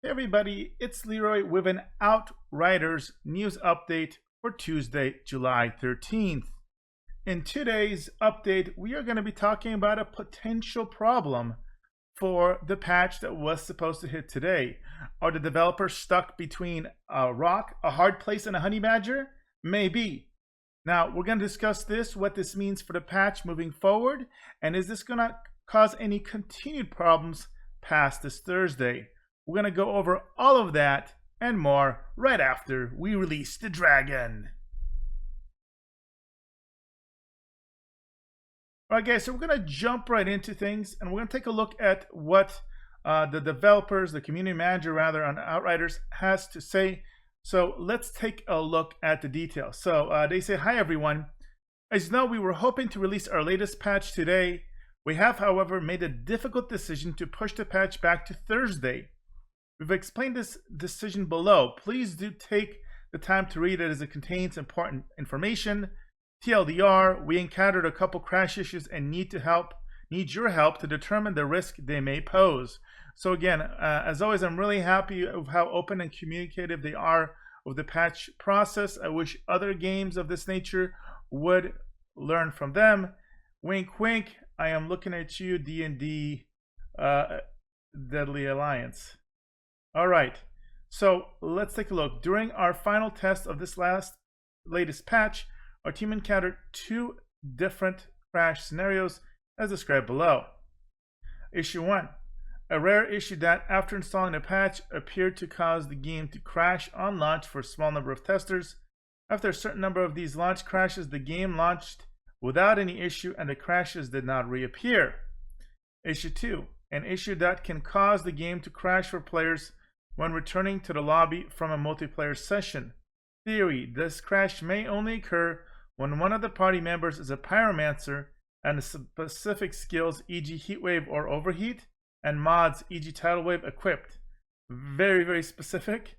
Hey everybody, it's Leeroy with an Outriders news update for Tuesday, July 13th. In today's update, we are going to be talking about a potential problem for the patch that was supposed to hit today. Are the developers stuck between a rock, a hard place, and a honey badger? Maybe. Now, we're going to discuss this, what this means for the patch moving forward, and is this going to cause any continued problems past this Thursday? We're going to go over all of that and more right after we release the dragon. Alright guys, so we're going to jump right into things, and we're going to take a look at what the developers, the community manager rather, on Outriders has to say. So let's take a look at the details. So they say, hi everyone. As you know, we were hoping to release our latest patch today. We have, however, made a difficult decision to push the patch back to Thursday. We've explained this decision below. Please do take the time to read it as it contains important information. TLDR, we encountered a couple crash issues and need your help to determine the risk they may pose. So again, as always, I'm really happy of how open and communicative they are of the patch process. I wish other games of this nature would learn from them. Wink, wink. I am looking at you, D&D Deadly Alliance. All right, so let's take a look. During our final test of this latest patch, our team encountered two different crash scenarios as described below. Issue 1, a rare issue that after installing the patch appeared to cause the game to crash on launch for a small number of testers. After a certain number of these launch crashes, the game launched without any issue and the crashes did not reappear. Issue 2, an issue that can cause the game to crash for players when returning to the lobby from a multiplayer session. Theory, this crash may only occur when one of the party members is a pyromancer and specific skills, e.g. heatwave or overheat, and mods, e.g. tidal wave, equipped. Very, very specific.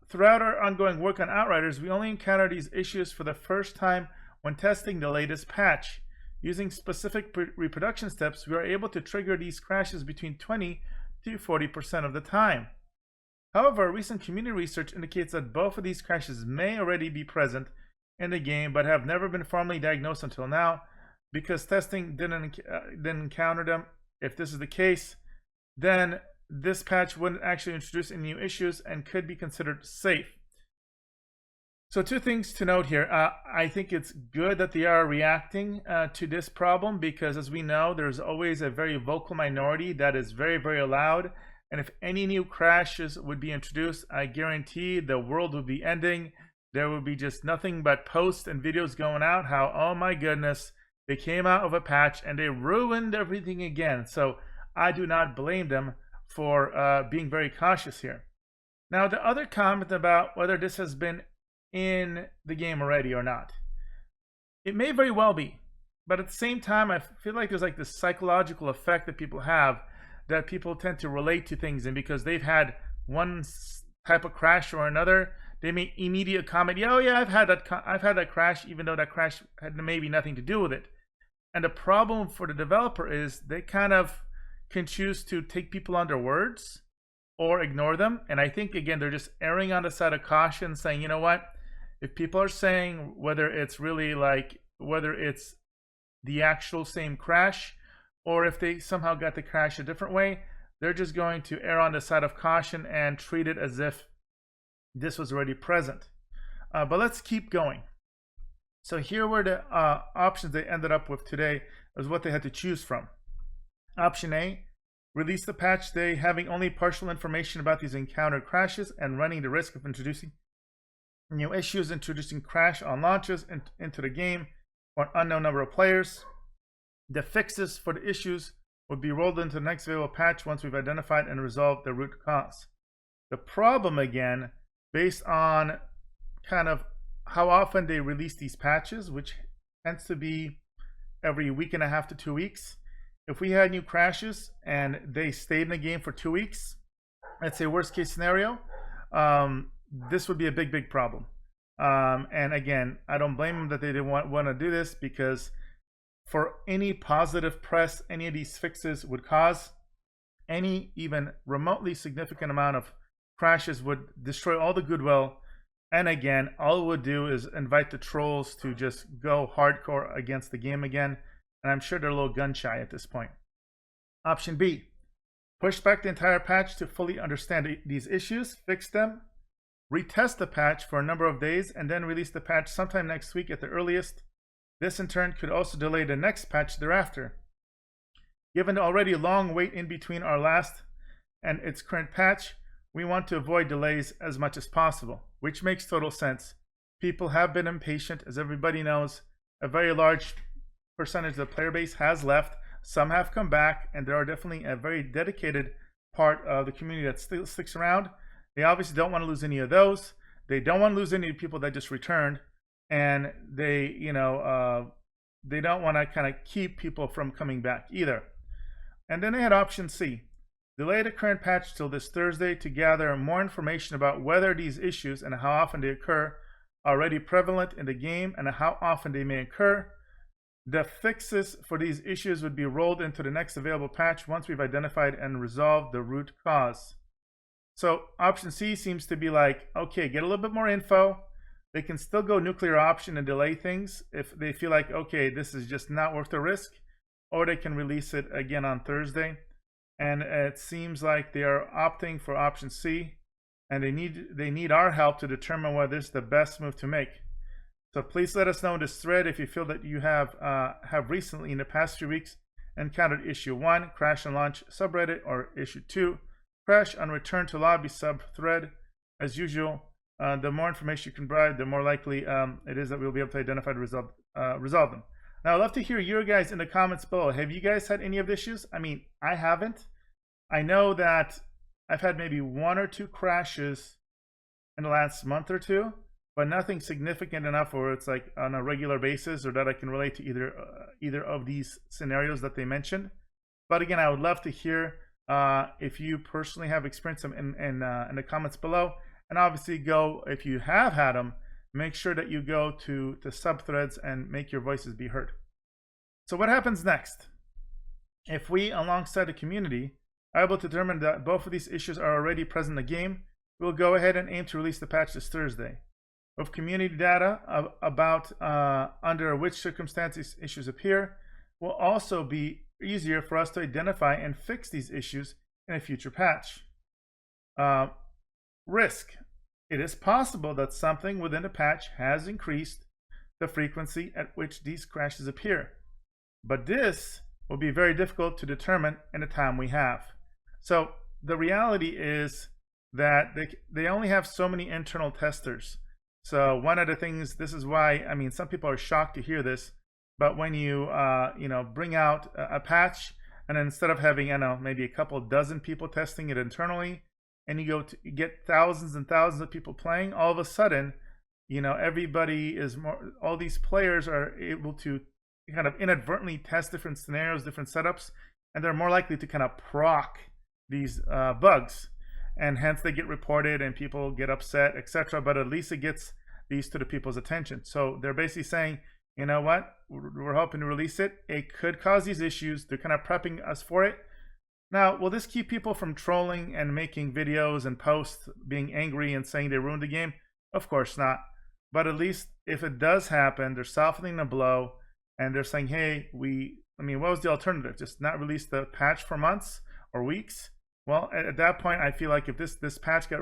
Throughout our ongoing work on Outriders, we only encounter these issues for the first time when testing the latest patch. Using specific reproduction steps, we are able to trigger these crashes between 20 to 40% of the time. However, recent community research indicates that both of these crashes may already be present in the game but have never been formally diagnosed until now because testing didn't encounter them. If this is the case, then this patch wouldn't actually introduce any new issues and could be considered safe. So two things to note here. I think it's good that they are reacting to this problem because, as we know, there's always a very vocal minority that is very, very loud. And if any new crashes would be introduced, I guarantee the world would be ending. There would be just nothing but posts and videos going out how, oh my goodness, they came out of a patch and they ruined everything again. So I do not blame them for being very cautious here. Now, the other comment about whether this has been in the game already or not. It may very well be, but at the same time, I feel like there's like this psychological effect that people have, that people tend to relate to things, and because they've had one type of crash or another, they make immediate comment, oh yeah, I've had that crash, even though that crash had maybe nothing to do with it. And the problem for the developer is they kind of can choose to take people on their words or ignore them. And I think, again, they're just erring on the side of caution, saying, you know what, if people are saying whether it's the actual same crash or if they somehow got the crash a different way, they're just going to err on the side of caution and treat it as if this was already present. But let's keep going. So here were the options they ended up with today, is what they had to choose from. Option A, release the patch today having only partial information about these encountered crashes and running the risk of introducing new issues, introducing crash on launches into the game for an unknown number of players. The fixes for the issues would be rolled into the next available patch once we've identified and resolved the root cause. The problem, again, based on kind of how often they release these patches, which tends to be every week and a half to 2 weeks. If we had new crashes and they stayed in the game for 2 weeks, let's say worst case scenario, this would be a big, big problem. And again, I don't blame them that they didn't want to do this, because for any positive press any of these fixes would cause, any even remotely significant amount of crashes would destroy all the goodwill. And again, all it would do is invite the trolls to just go hardcore against the game again. And I'm sure they're a little gun shy at this point. Option B, push back the entire patch to fully understand these issues, fix them, retest the patch for a number of days, and then release the patch sometime next week at the earliest. This in turn could also delay the next patch thereafter. Given the already long wait in between our last and its current patch, we want to avoid delays as much as possible, which makes total sense. People have been impatient, as everybody knows. A very large percentage of the player base has left. Some have come back, and there are definitely a very dedicated part of the community that still sticks around. They obviously don't want to lose any of those. They don't want to lose any people that just returned, and they, they don't want to kind of keep people from coming back either. And then they had option C, delay the current patch till this Thursday to gather more information about whether these issues and how often they occur are already prevalent in the game and how often they may occur. The fixes for these issues would be rolled into the next available patch once we've identified and resolved the root cause. So option C seems to be like, okay, get a little bit more info. They can still go nuclear option and delay things if they feel like, okay, this is just not worth the risk, or they can release it again on Thursday. And it seems like they are opting for option C, and they need our help to determine whether this is the best move to make. So please let us know in this thread if you feel that you have recently in the past few weeks encountered issue 1, crash and launch subreddit, or issue 2, crash on return to lobby subthread. As usual, the more information you can provide, the more likely it is that we'll be able to identify and resolve them. Now, I'd love to hear your guys in the comments below. Have you guys had any of the issues? I mean, I haven't. I know that I've had maybe 1 or 2 crashes in the last month or two, but nothing significant enough where it's like on a regular basis or that I can relate to either of these scenarios that they mentioned. But again, I would love to hear if you personally have experienced them in the comments below. And obviously, if you have had them, make sure that you go to subthreads and make your voices be heard. So what happens next? If we, alongside the community, are able to determine that both of these issues are already present in the game, we'll go ahead and aim to release the patch this Thursday. With community data about under which circumstances issues appear, will also be easier for us to identify and fix these issues in a future patch. Risk. It is possible that something within the patch has increased the frequency at which these crashes appear, but this will be very difficult to determine in the time we have. So the reality is that they only have so many internal testers. So one of the things, this is why, I mean, some people are shocked to hear this, but when you bring out a patch, and then instead of having, maybe a couple dozen people testing it internally, and you get thousands and thousands of people playing, all of a sudden, everybody is all these players are able to kind of inadvertently test different scenarios, different setups, and they're more likely to kind of proc these bugs, and hence they get reported and people get upset, etc. But at least it gets these to the people's attention. So they're basically saying, you know what, we're hoping to release it. It could cause these issues. They're kind of prepping us for it. Now, will this keep people from trolling and making videos and posts, being angry and saying they ruined the game? Of course not. But at least if it does happen, they're softening the blow, and they're saying, hey, what was the alternative? Just not release the patch for months or weeks? Well, at that point, I feel like if this patch got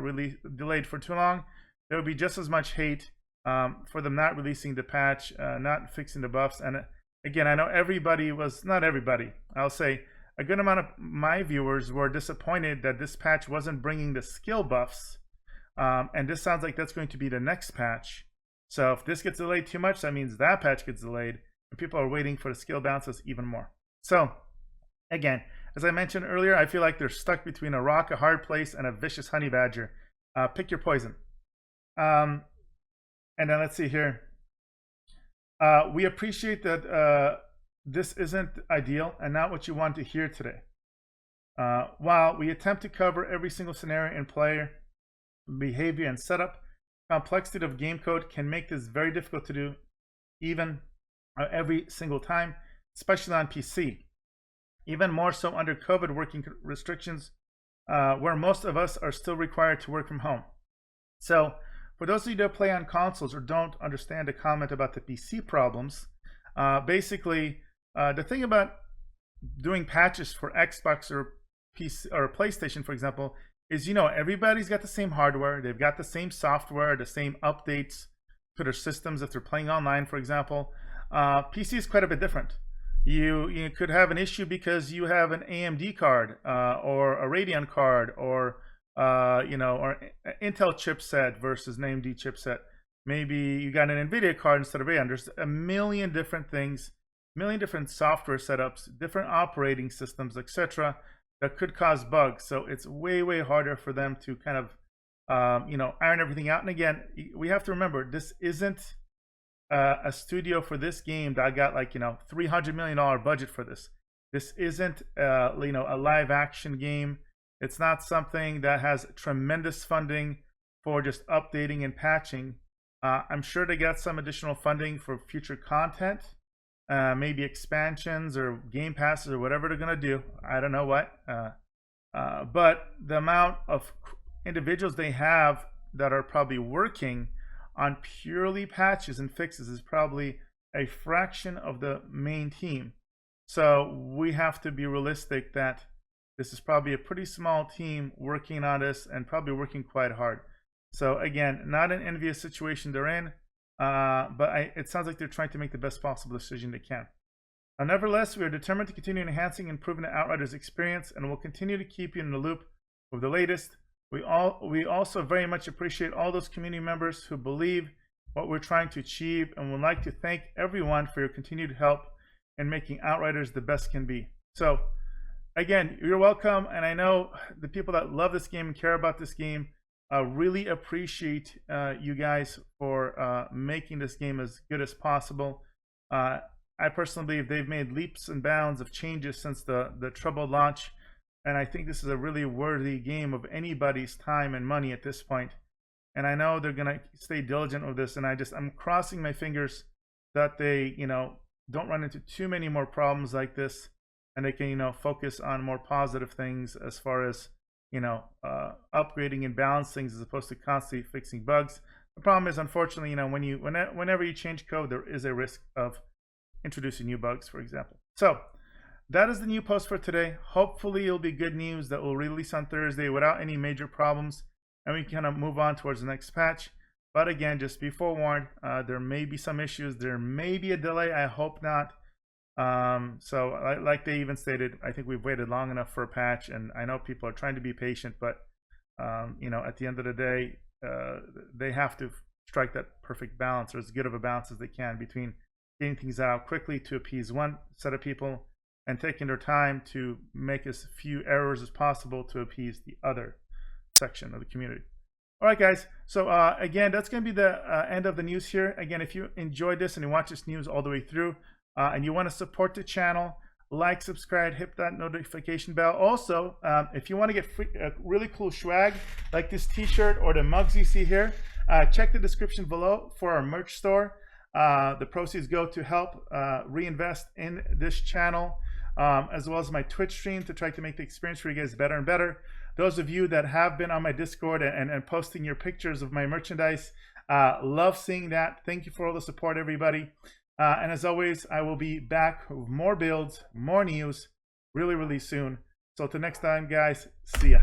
delayed for too long, there would be just as much hate for them not releasing the patch, not fixing the buffs. And again, I know not everybody, I'll say a good amount of my viewers were disappointed that this patch wasn't bringing the skill buffs. And this sounds like that's going to be the next patch. So if this gets delayed too much, that means that patch gets delayed, and people are waiting for the skill bounces even more. So again, as I mentioned earlier, I feel like they're stuck between a rock, a hard place, and a vicious honey badger. Pick your poison. And then let's see here. We appreciate that this isn't ideal and not what you want to hear today. While we attempt to cover every single scenario in player behavior and setup, complexity of game code can make this very difficult to do even every single time, especially on PC. even more so under COVID working restrictions, where most of us are still required to work from home. So for those of you that play on consoles or don't understand the comment about the PC problems, basically the thing about doing patches for Xbox or PC or PlayStation, for example, is everybody's got the same hardware, they've got the same software, the same updates to their systems if they're playing online, for example. PC is quite a bit different. You could have an issue because you have an AMD card or a Radeon card or or Intel chipset versus an AMD chipset. Maybe you got an NVIDIA card instead of Radeon. There's a million different things, million different software setups, different operating systems, etc., that could cause bugs. So it's way, way harder for them to kind of iron everything out. And again, we have to remember, this isn't a studio for this game that got like $300 million budget for this. This isn't a live action game. It's not something that has tremendous funding for just updating and patching. I'm sure they got some additional funding for future content, maybe expansions or game passes or whatever they're gonna do. I don't know what, but the amount of individuals they have that are probably working on purely patches and fixes is probably a fraction of the main team. So we have to be realistic that this is probably a pretty small team working on this and probably working quite hard. So again, not an envious situation they're in, but it sounds like they're trying to make the best possible decision they can. Nevertheless, we are determined to continue enhancing and improving the Outriders experience, and we'll continue to keep you in the loop with the latest. We also very much appreciate all those community members who believe what we're trying to achieve, and would like to thank everyone for your continued help in making Outriders the best can be. So again, you're welcome, and I know the people that love this game and care about this game really appreciate you guys for making this game as good as possible. I personally believe they've made leaps and bounds of changes since the troubled launch, and I think this is a really worthy game of anybody's time and money at this point. And I know they're gonna stay diligent with this, and I'm crossing my fingers that they don't run into too many more problems like this, and they can focus on more positive things as far as upgrading and balancing things as opposed to constantly fixing bugs. The problem is, unfortunately, whenever you change code, there is a risk of introducing new bugs, for example. So that is the new post for today. Hopefully it'll be good news that we'll release on Thursday without any major problems, and we can kind of move on towards the next patch. But again, just be forewarned, there may be some issues, there may be a delay. I hope not. So like they even stated, I think we've waited long enough for a patch, and I know people are trying to be patient, but at the end of the day, they have to strike that perfect balance, or as good of a balance as they can, between getting things out quickly to appease one set of people and taking their time to make as few errors as possible to appease the other section of the community. All right, guys. So again, that's going to be the end of the news here. Again, if you enjoyed this and you watch this news all the way through, and you want to support the channel, like, subscribe, hit that notification bell. Also, if you want to get free, really cool swag like this t-shirt or the mugs you see here, check the description below for our merch store. The proceeds go to help reinvest in this channel, as well as my Twitch stream, to try to make the experience for you guys better and better. Those of you that have been on my Discord and posting your pictures of my merchandise, love seeing that. Thank you for all the support, everybody. And as always, I will be back with more builds, more news really, really soon. So till next time, guys, see ya.